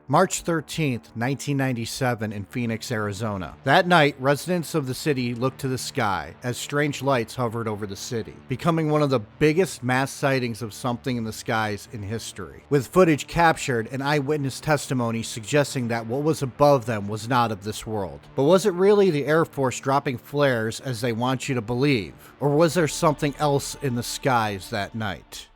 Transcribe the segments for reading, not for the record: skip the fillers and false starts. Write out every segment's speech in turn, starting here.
March 13th, 1997 in Phoenix, Arizona. That night, residents of the city looked to the sky as strange lights hovered over the city, becoming one of the biggest mass sightings of something in the skies in history, with footage captured and eyewitness testimony suggesting that what was above them was not of this world. But was it really the Air Force dropping flares as they want you to believe? Or was there something else in the skies that night?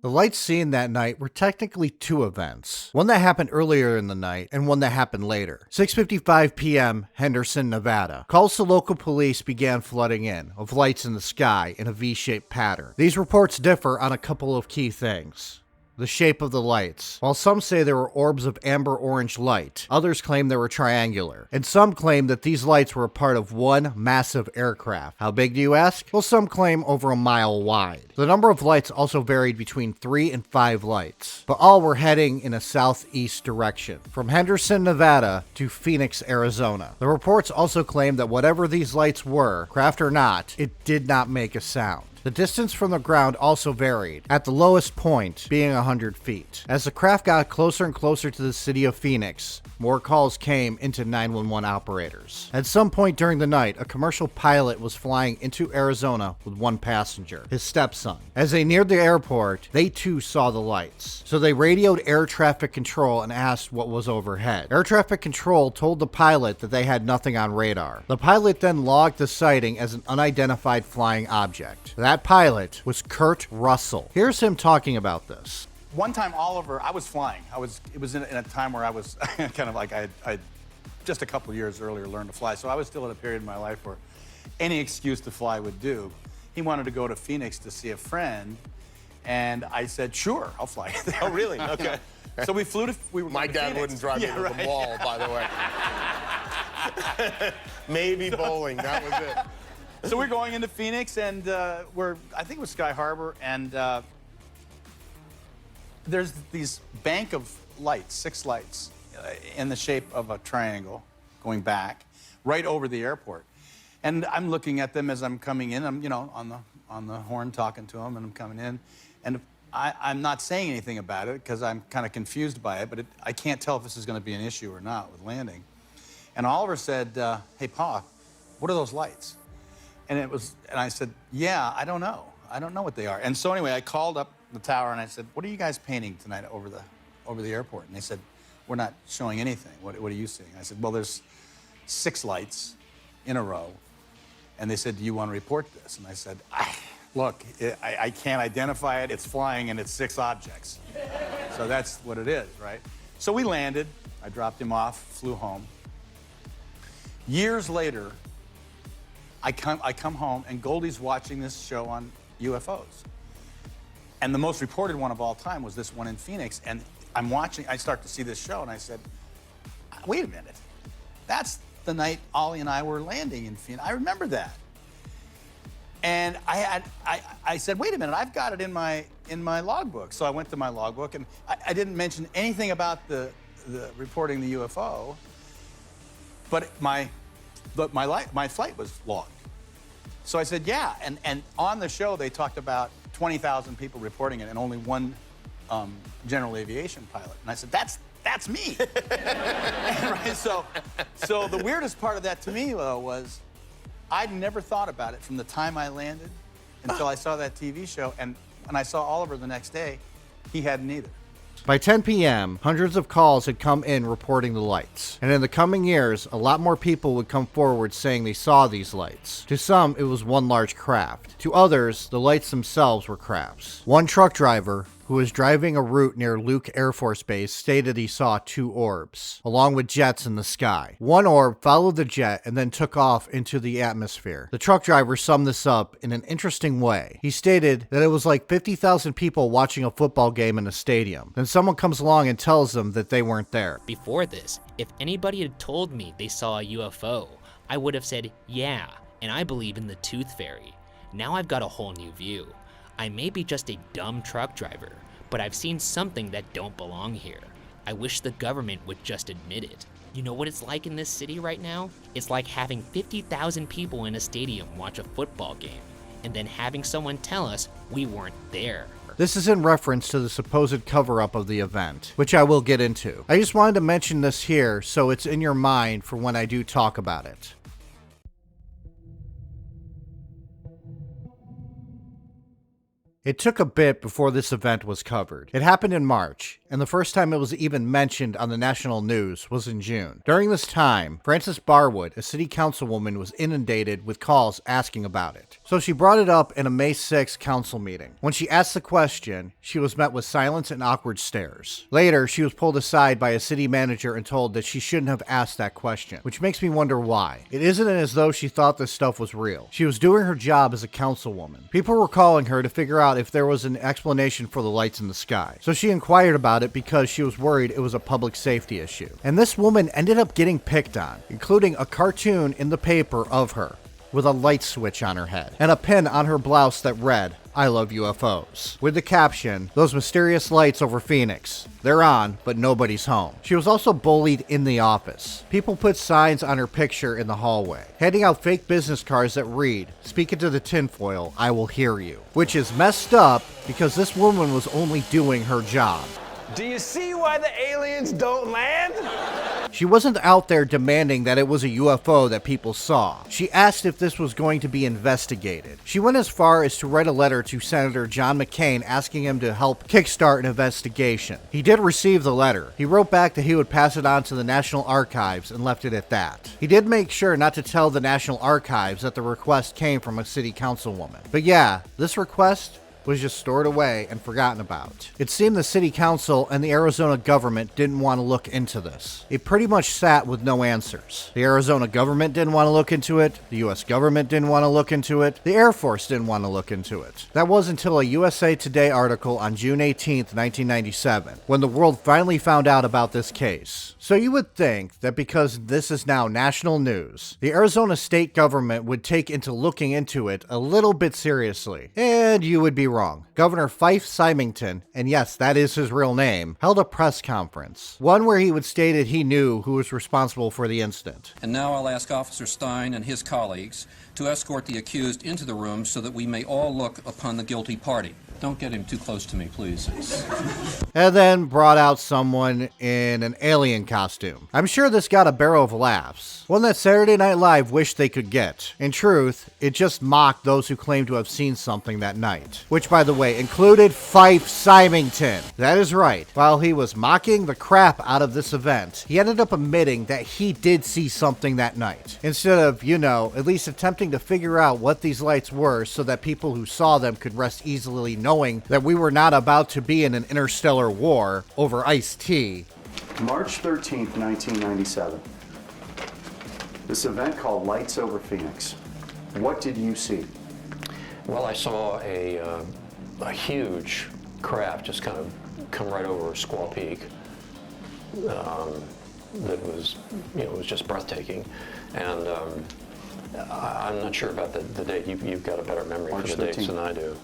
The lights seen that night were technically two events. One that happened earlier in the night and one that happened later. 6:55 p.m., Henderson, Nevada. Calls to local police began flooding in, of lights in the sky in a V-shaped pattern. These reports differ on a couple of key things. The shape of the lights. While some say there were orbs of amber-orange light, others claim they were triangular, and some claim that these lights were a part of one massive aircraft. How big do you ask? Well, some claim over a mile wide. The number of lights also varied between 3 and 5 lights, but all were heading in a southeast direction, from Henderson, Nevada to Phoenix, Arizona. The reports also claim that whatever these lights were, craft or not, it did not make a sound. The distance from the ground also varied, at the lowest point being 100 feet. As the craft got closer and closer to the city of Phoenix, more calls came into 911 operators. At some point during the night, a commercial pilot was flying into Arizona with one passenger, his stepson. As they neared the airport, they too saw the lights. So they radioed air traffic control and asked what was overhead. Air traffic control told the pilot that they had nothing on radar. The pilot then logged the sighting as an unidentified flying object. That pilot was Kurt Russell. Here's him talking about this. One time, Oliver, I was flying. It was in a time where I was kind of like I just a couple of years earlier learned to fly. So I was still at a period in my life where any excuse to fly would do. He wanted to go to Phoenix to see a friend, and I said, sure, I'll fly you there. Oh, really? Okay. So we flew to. My dad wouldn't drive me to the mall, by the way. Maybe bowling. That was it. So we're going into Phoenix, and I think it was Sky Harbor, and there's these bank of lights, 6 lights, in the shape of a triangle going back, right over the airport. And I'm looking at them as I'm coming in. I'm, on the horn talking to them, and I'm coming in, and I'm not saying anything about it because I'm kind of confused by it, but I can't tell if this is going to be an issue or not with landing. And Oliver said, "Hey, Pa, what are those lights?" And I said, yeah, I don't know. I don't know what they are. And so anyway, I called up the tower and I said, what are you guys painting tonight over the airport? And they said, we're not showing anything. What are you seeing? I said, well, there's 6 lights in a row. And they said, do you want to report this? And I said, look, I can't identify it. It's flying and it's 6 objects. So that's what it is, right? So we landed. I dropped him off, flew home. Years later, I come home, and Goldie's watching this show on UFOs. And the most reported one of all time was this one in Phoenix. And I start to see this show, and I said, wait a minute. That's the night Ollie and I were landing in Phoenix. I remember that. And I said, wait a minute, I've got it in my logbook. So I went to my logbook, and I didn't mention anything about the reporting the UFO, but my flight was logged. So I said, yeah, and on the show they talked about 20,000 people reporting it and only one general aviation pilot. And I said, that's me. Right? So the weirdest part of that to me, though, was I'd never thought about it from the time I landed until I saw that TV show. And when I saw Oliver the next day, he hadn't either. By 10 p.m., hundreds of calls had come in reporting the lights. And in the coming years, a lot more people would come forward saying they saw these lights. To some, it was one large craft. To others, the lights themselves were crafts. One truck driver, who was driving a route near Luke Air Force Base, stated he saw 2 orbs, along with jets in the sky. One orb followed the jet and then took off into the atmosphere. The truck driver summed this up in an interesting way. He stated that it was like 50,000 people watching a football game in a stadium. Then someone comes along and tells them that they weren't there. Before this, if anybody had told me they saw a UFO, I would have said, yeah, and I believe in the Tooth Fairy. Now I've got a whole new view. I may be just a dumb truck driver, but I've seen something that don't belong here. I wish the government would just admit it. You know what it's like in this city right now? It's like having 50,000 people in a stadium watch a football game. and then having someone tell us we weren't there. This is in reference to the supposed cover-up of the event, which I will get into. I just wanted to mention this here so it's in your mind for when I do talk about it. It took a bit before this event was covered. It happened in March, and the first time it was even mentioned on the national news was in June. During this time, Frances Barwood, a city councilwoman, was inundated with calls asking about it. So she brought it up in a May 6th council meeting. When she asked the question, she was met with silence and awkward stares. Later, she was pulled aside by a city manager and told that she shouldn't have asked that question, which makes me wonder why. It isn't as though she thought this stuff was real. She was doing her job as a councilwoman. People were calling her to figure out if there was an explanation for the lights in the sky. So she inquired about it because she was worried it was a public safety issue. And this woman ended up getting picked on, including a cartoon in the paper of her with a light switch on her head and a pin on her blouse that read, "I love UFOs," with the caption, "Those mysterious lights over Phoenix. They're on, but nobody's home." She was also bullied in the office. People put signs on her picture in the hallway, handing out fake business cards that read, "Speak into the tinfoil, I will hear you," which is messed up because this woman was only doing her job. Do you see why the aliens don't land? She wasn't out there demanding that it was a UFO that people saw. She asked if this was going to be investigated. She went as far as to write a letter to Senator John McCain asking him to help kickstart an investigation. He did receive the letter. He wrote back that he would pass it on to the National Archives and left it at that. He did make sure not to tell the National Archives that the request came from a city councilwoman. But yeah, this request was just stored away and forgotten about. It seemed the city council and the Arizona government didn't want to look into this. It pretty much sat with no answers. The Arizona government didn't want to look into it, the US government didn't want to look into it, the Air Force didn't want to look into it. That was until a USA Today article on June 18th, 1997, when the world finally found out about this case. So you would think that because this is now national news, the Arizona state government would take into looking into it a little bit seriously. And you would be wrong. Governor Fife Symington, and yes, that is his real name, held a press conference, one where he would state that he knew who was responsible for the incident. And now I'll ask Officer Stein and his colleagues to escort the accused into the room so that we may all look upon the guilty party. Don't get him too close to me, please. And then brought out someone in an alien costume. I'm sure this got a barrel of laughs, one that Saturday Night Live wished they could get. In truth, it just mocked those who claimed to have seen something that night, which, by the way, included Fife Symington. That is right. While he was mocking the crap out of this event, he ended up admitting that he did see something that night, instead of, at least attempting to figure out what these lights were so that people who saw them could rest easily knowing that we were not about to be in an interstellar war over iced tea. March 13th, 1997. This event called Lights Over Phoenix. What did you see? Well, I saw a huge craft just kind of come right over Squaw Peak. That was, it was just breathtaking. And I'm not sure about the date. You've got a better memory March for the dates 13th. than I do.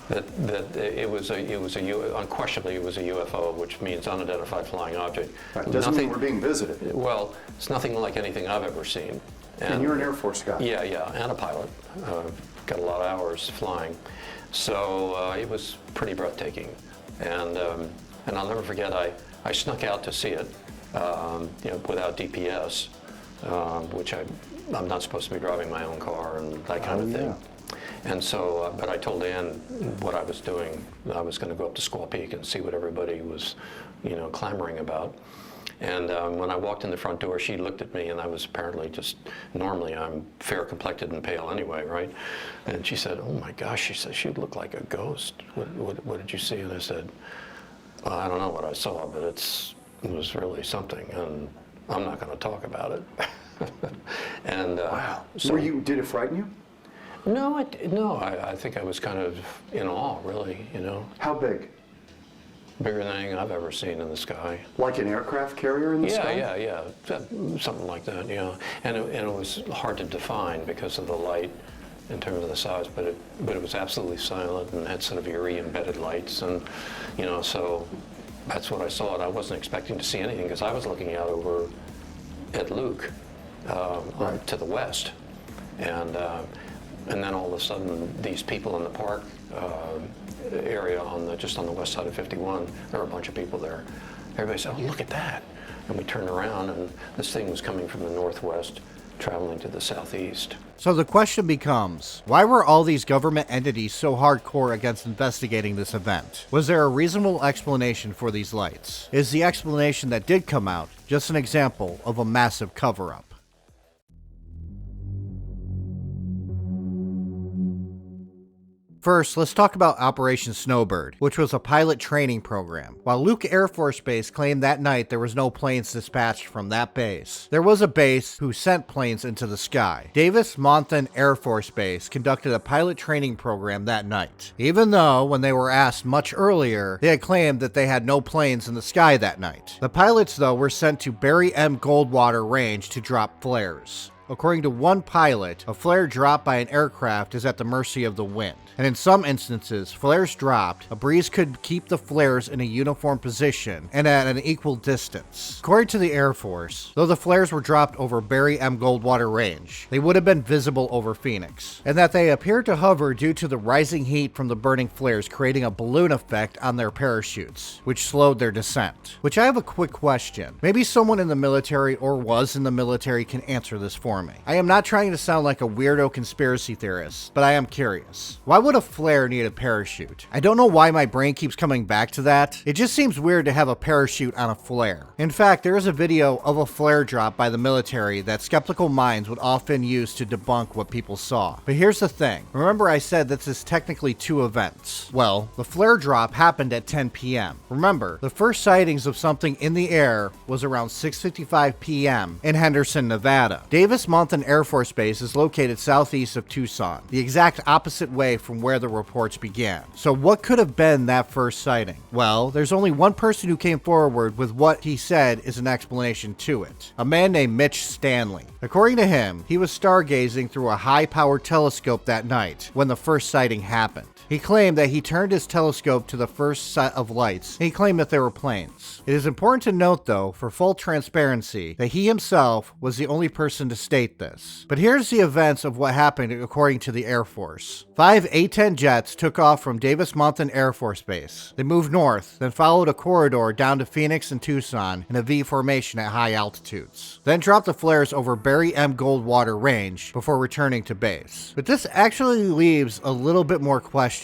That unquestionably it was a UFO, which means unidentified flying object. Right. Doesn't mean we're being visited. Well, it's nothing like anything I've ever seen. And you're an Air Force guy. Yeah, and a pilot. Got a lot of hours flying. So it was pretty breathtaking. And I'll never forget, I snuck out to see it, without DPS, which I'm not supposed to be driving my own car and that kind of thing. Yeah. And so, but I told Ann what I was doing. I was going to go up to Squaw Peak and see what everybody was, clamoring about. And when I walked in the front door, she looked at me, and I was apparently normally I'm fair complected and pale anyway, right? And she said, "Oh my gosh," she said, "she looked like a ghost. What did you see?" And I said, "Well, I don't know what I saw, but it was really something, and I'm not going to talk about it." And Wow. so Did it frighten you? No, I think I was kind of in awe, really, How big? Bigger than anything I've ever seen in the sky. Like an aircraft carrier in the sky? Yeah. Something like that, yeah. And it was hard to define because of the light in terms of the size, but it was absolutely silent and had sort of eerie embedded lights, and, so that's what I saw. And I wasn't expecting to see anything because I was looking out over at Luke, Right. to the west. And And then all of a sudden, these people in the park area just on the west side of 51, there were a bunch of people there. Everybody said, "Oh, look at that." And we turned around, and this thing was coming from the northwest, traveling to the southeast. So the question becomes, why were all these government entities so hardcore against investigating this event? Was there a reasonable explanation for these lights? Is the explanation that did come out just an example of a massive cover-up? First, let's talk about Operation Snowbird, which was a pilot training program. While Luke Air Force Base claimed that night there was no planes dispatched from that base, there was a base who sent planes into the sky. Davis-Monthan Air Force Base conducted a pilot training program that night, even though, when they were asked much earlier, they had claimed that they had no planes in the sky that night. The pilots, though, were sent to Barry M. Goldwater Range to drop flares. According to one pilot, a flare dropped by an aircraft is at the mercy of the wind. And in some instances, flares dropped, a breeze could keep the flares in a uniform position and at an equal distance. According to the Air Force, though the flares were dropped over Barry M. Goldwater Range, they would have been visible over Phoenix, and that they appeared to hover due to the rising heat from the burning flares creating a balloon effect on their parachutes, which slowed their descent. Which I have a quick question. Maybe someone in the military or was in the military can answer this for me. I am not trying to sound like a weirdo conspiracy theorist, but I am curious. Why would a flare need a parachute? I don't know why my brain keeps coming back to that. It just seems weird to have a parachute on a flare. In fact, there is a video of a flare drop by the military that skeptical minds would often use to debunk what people saw. But here's the thing. Remember I said this is technically two events. Well, the flare drop happened at 10 p.m. Remember, the first sightings of something in the air was around 6:55 p.m. in Henderson, Nevada. Davis-Monthan Air Force Base is located southeast of Tucson, the exact opposite way from where the reports began. So what could have been that first sighting? Well, there's only one person who came forward with what he said is an explanation to it. A man named Mitch Stanley. According to him, he was stargazing through a high-powered telescope that night when the first sighting happened. He claimed that he turned his telescope to the first set of lights, and he claimed that they were planes. It is important to note, though, for full transparency, that he himself was the only person to state this. But here's the events of what happened according to the Air Force. 5 A-10 jets took off from Davis-Monthan Air Force Base. They moved north, then followed a corridor down to Phoenix and Tucson in a V formation at high altitudes. Then dropped the flares over Barry M. Goldwater Range before returning to base. But this actually leaves a little bit more questions.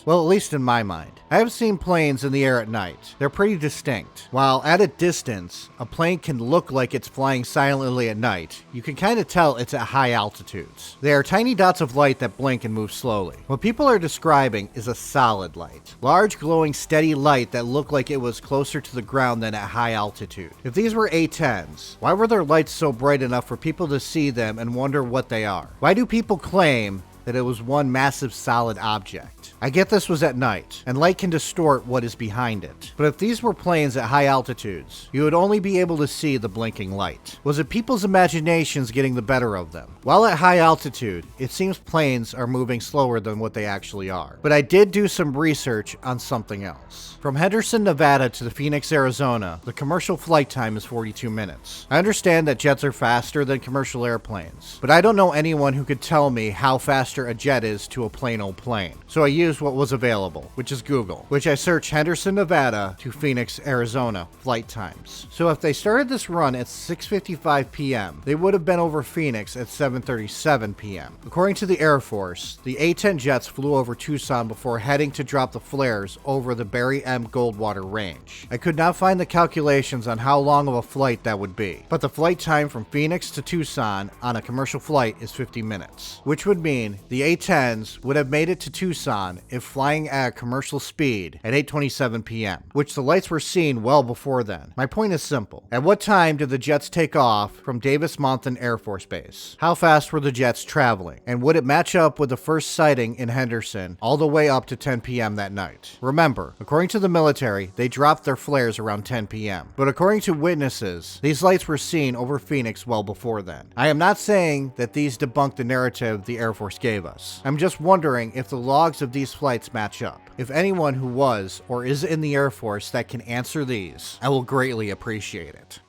Well, at least in my mind. I have seen planes in the air at night. They're pretty distinct. While at a distance, a plane can look like it's flying silently at night, you can kind of tell it's at high altitudes. They are tiny dots of light that blink and move slowly. What people are describing is a solid light. Large, glowing, steady light that looked like it was closer to the ground than at high altitude. If these were A-10s, why were their lights so bright enough for people to see them and wonder what they are? Why do people claim that it was one massive solid object? I get this was at night, and light can distort what is behind it. But if these were planes at high altitudes, you would only be able to see the blinking light. Was it people's imaginations getting the better of them? While at high altitude, it seems planes are moving slower than what they actually are. But I did do some research on something else. From Henderson, Nevada to Phoenix, Arizona, the commercial flight time is 42 minutes. I understand that jets are faster than commercial airplanes, but I don't know anyone who could tell me how faster a jet is to a plain old plane. So I used what was available, which is Google, which I searched Henderson, Nevada to Phoenix, Arizona flight times. So if they started this run at 6:55 p.m., they would have been over Phoenix at 7:37 p.m. According to the Air Force, the A-10 jets flew over Tucson before heading to drop the flares over the Barry M. Goldwater Range. I could not find the calculations on how long of a flight that would be, but the flight time from Phoenix to Tucson on a commercial flight is 50 minutes, which would mean the A-10s would have made it to Tucson if flying at a commercial speed at 8:27 p.m., which the lights were seen well before then. My point is simple. At what time did the jets take off from Davis-Monthan Air Force Base? How fast were the jets traveling? And would it match up with the first sighting in Henderson all the way up to 10 p.m. that night? Remember, according to the military, they dropped their flares around 10 p.m. But according to witnesses, these lights were seen over Phoenix well before then. I am not saying that these debunk the narrative the Air Force gave us. I'm just wondering if the logs of these flights match up. If anyone who was or is in the Air Force that can answer these, I will greatly appreciate it.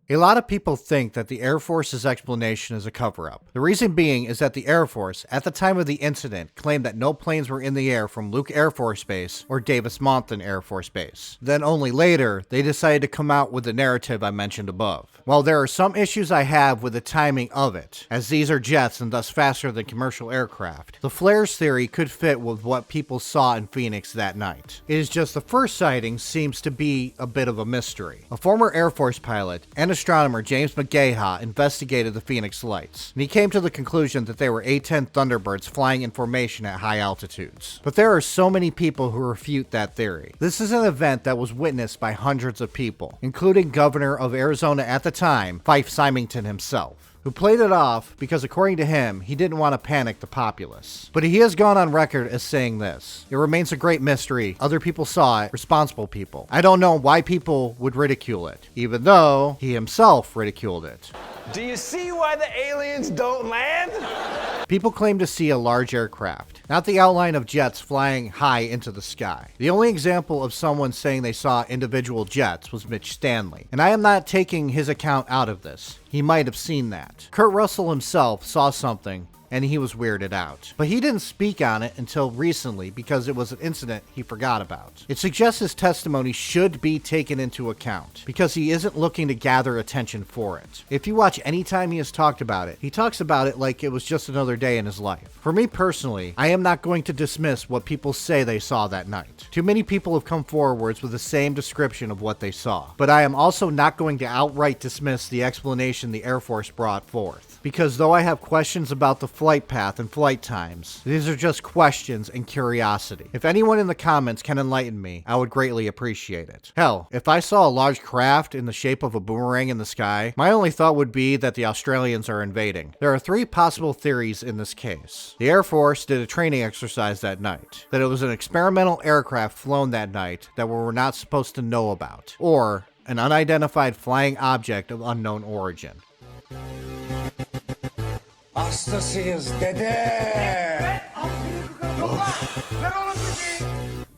A lot of people think that the Air Force's explanation is a cover-up. The reason being is that the Air Force, at the time of the incident, claimed that no planes were in the air from Luke Air Force Base or Davis-Monthan Air Force Base. Then only later, they decided to come out with the narrative I mentioned above. While there are some issues I have with the timing of it, as these are jets and thus faster than commercial aircraft, the flares theory could fit with what people saw in Phoenix that night. It is just the first sighting seems to be a bit of a mystery. A former Air Force pilot and astronomer James McGaha investigated the Phoenix lights, and he came to the conclusion that they were A-10 Thunderbirds flying in formation at high altitudes. But there are so many people who refute that theory. This is an event that was witnessed by hundreds of people, including Governor of Arizona at the time, Fife Symington himself, who played it off because, according to him, he didn't want to panic the populace. But he has gone on record as saying this: "It remains a great mystery. Other people saw it, responsible people. I don't know why people would ridicule it, even though he himself ridiculed it." Do you see why the aliens don't land? People claim to see a large aircraft, not the outline of jets flying high into the sky. The only example of someone saying they saw individual jets was Mitch Stanley, and I am not taking his account out of this. He might have seen that. Kurt Russell himself saw something, and he was weirded out. But he didn't speak on it until recently because it was an incident he forgot about. It suggests his testimony should be taken into account because he isn't looking to gather attention for it. If you watch any time he has talked about it, he talks about it like it was just another day in his life. For me personally, I am not going to dismiss what people say they saw that night. Too many people have come forwards with the same description of what they saw. But I am also not going to outright dismiss the explanation the Air Force brought forth. Because though I have questions about the flight path and flight times, these are just questions and curiosity. If anyone in the comments can enlighten me, I would greatly appreciate it. Hell, if I saw a large craft in the shape of a boomerang in the sky, my only thought would be that the Australians are invading. There are three possible theories in this case. The Air Force did a training exercise that night, that it was an experimental aircraft flown that night that we were not supposed to know about, or an unidentified flying object of unknown origin. Hastasıyız dede.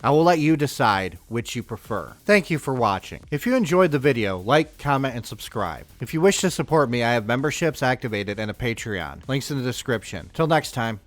I will let you decide which you prefer. Thank you for watching. If you enjoyed the video, like, comment, and subscribe. If you wish to support me, I have memberships activated and a Patreon. Links in the description. Till next time.